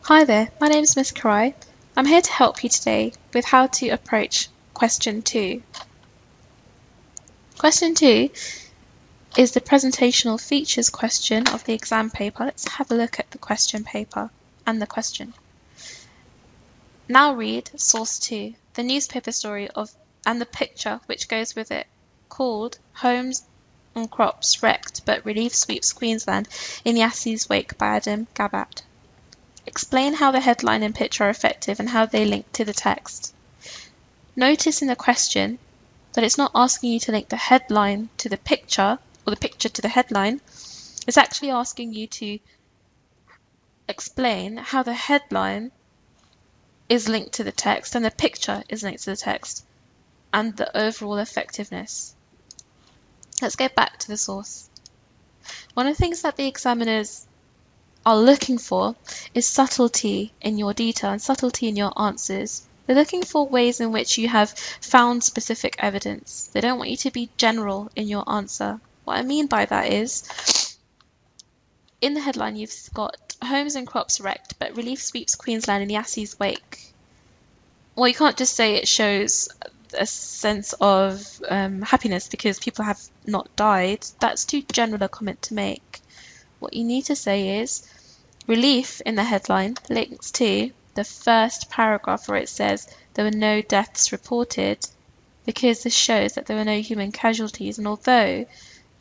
Hi there, my name is Miss Karai. I'm here to help you today with how to approach question 2. Question 2 is the presentational features question of the exam paper. Let's have a look at the question paper and the question. Now read source 2, the newspaper story and the picture which goes with it, called Homes and Crops Wrecked but Relief Sweeps Queensland in Yassie's Wake by Adam Gabat. Explain how the headline and picture are effective and how they link to the text. Notice in the question that it's not asking you to link the headline to the picture or the picture to the headline. It's actually asking you to explain how the headline is linked to the text and the picture is linked to the text and the overall effectiveness. Let's go back to the source. One of the things that the examiners are looking for is subtlety in your detail and subtlety in your answers. They're looking for ways in which you have found specific evidence. They don't want you to be general in your answer. What I mean by that is, in the headline you've got homes and crops wrecked, but relief sweeps Queensland in Yassie's wake. Well, you can't just say it shows a sense of happiness because people have not died. That's too general a comment to make. What you need to say is, relief in the headline links to the first paragraph where it says there were no deaths reported, because this shows that there were no human casualties, and although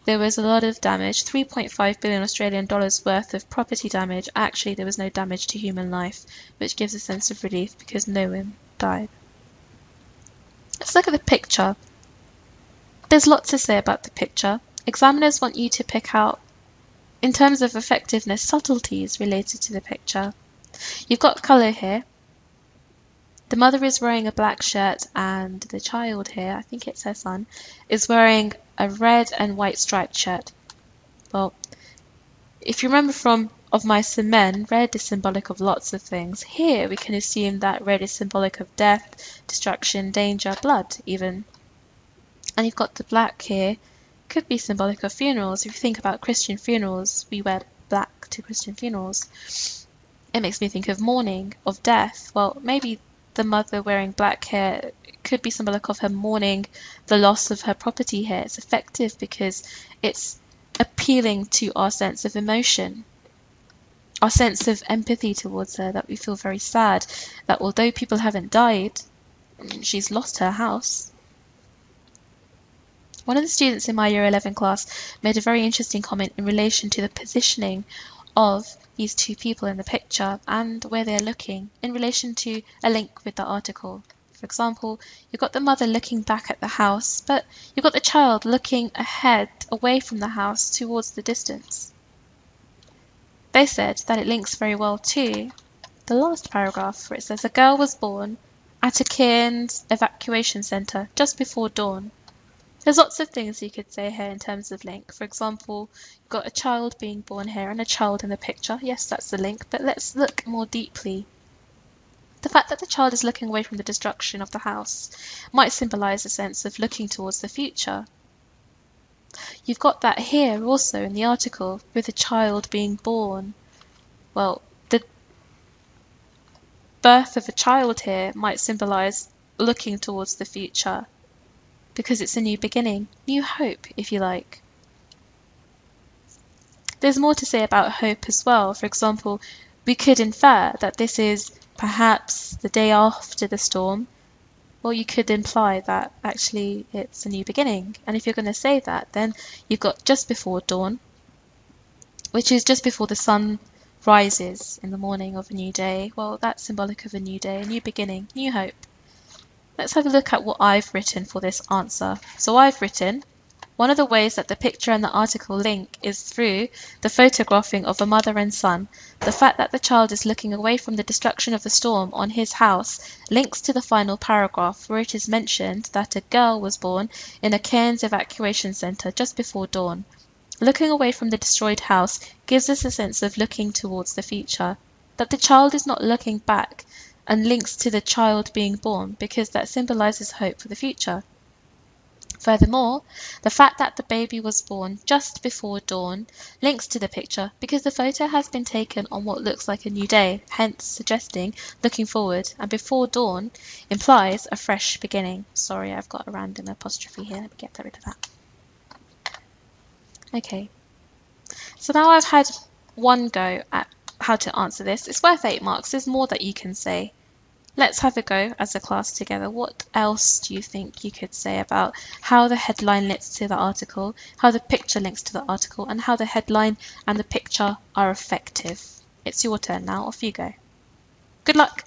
there was a lot of damage, 3.5 billion Australian dollars worth of property damage, actually there was no damage to human life, which gives a sense of relief because no one died. Let's look at the picture. There's lots to say about the picture. Examiners want you to pick out, in terms of effectiveness, subtleties related to the picture. You've got colour here. The mother is wearing a black shirt and the child here, I think it's her son, is wearing a red and white striped shirt. Well, if you remember from Of Mice and Men, red is symbolic of lots of things. Here we can assume that red is symbolic of death, destruction, danger, blood even. And you've got the black here. Could be symbolic of funerals. If you think about Christian funerals, we wear black to Christian funerals. It makes me think of mourning, of death. Well, maybe the mother wearing black hair could be symbolic of her mourning the loss of her property here. It's effective because it's appealing to our sense of emotion, our sense of empathy towards her, that we feel very sad that although people haven't died, she's lost her house. One of the students in my Year 11 class made a very interesting comment in relation to the positioning of these two people in the picture and where they're looking in relation to a link with the article. For example, you've got the mother looking back at the house, but you've got the child looking ahead, away from the house, towards the distance. They said that it links very well to the last paragraph where it says a girl was born at a Cairns evacuation centre just before dawn. There's lots of things you could say here in terms of link. For example, you've got a child being born here and a child in the picture. Yes, that's the link, but let's look more deeply. The fact that the child is looking away from the destruction of the house might symbolise a sense of looking towards the future. You've got that here also in the article with the child being born. Well, the birth of a child here might symbolise looking towards the future, because it's a new beginning, new hope, if you like. There's more to say about hope as well. For example, we could infer that this is perhaps the day after the storm, or you could imply that actually it's a new beginning. And if you're going to say that, then you've got just before dawn, which is just before the sun rises in the morning of a new day. Well, that's symbolic of a new day, a new beginning, new hope. Let's have a look at what I've written for this answer. So I've written, one of the ways that the picture and the article link is through the photographing of a mother and son. The fact that the child is looking away from the destruction of the storm on his house links to the final paragraph where it is mentioned that a girl was born in a Cairns evacuation centre just before dawn. Looking away from the destroyed house gives us a sense of looking towards the future, that the child is not looking back, and links to the child being born because that symbolises hope for the future. Furthermore, the fact that the baby was born just before dawn links to the picture because the photo has been taken on what looks like a new day, hence suggesting looking forward, and before dawn implies a fresh beginning. Sorry, I've got a random apostrophe here. Let me get rid of that. Okay, so now I've had one go at how to answer this. It's worth 8 marks. There's more that you can say. Let's have a go as a class together. What else do you think you could say about how the headline links to the article, how the picture links to the article, and how the headline and the picture are effective? It's your turn now. Off you go. Good luck.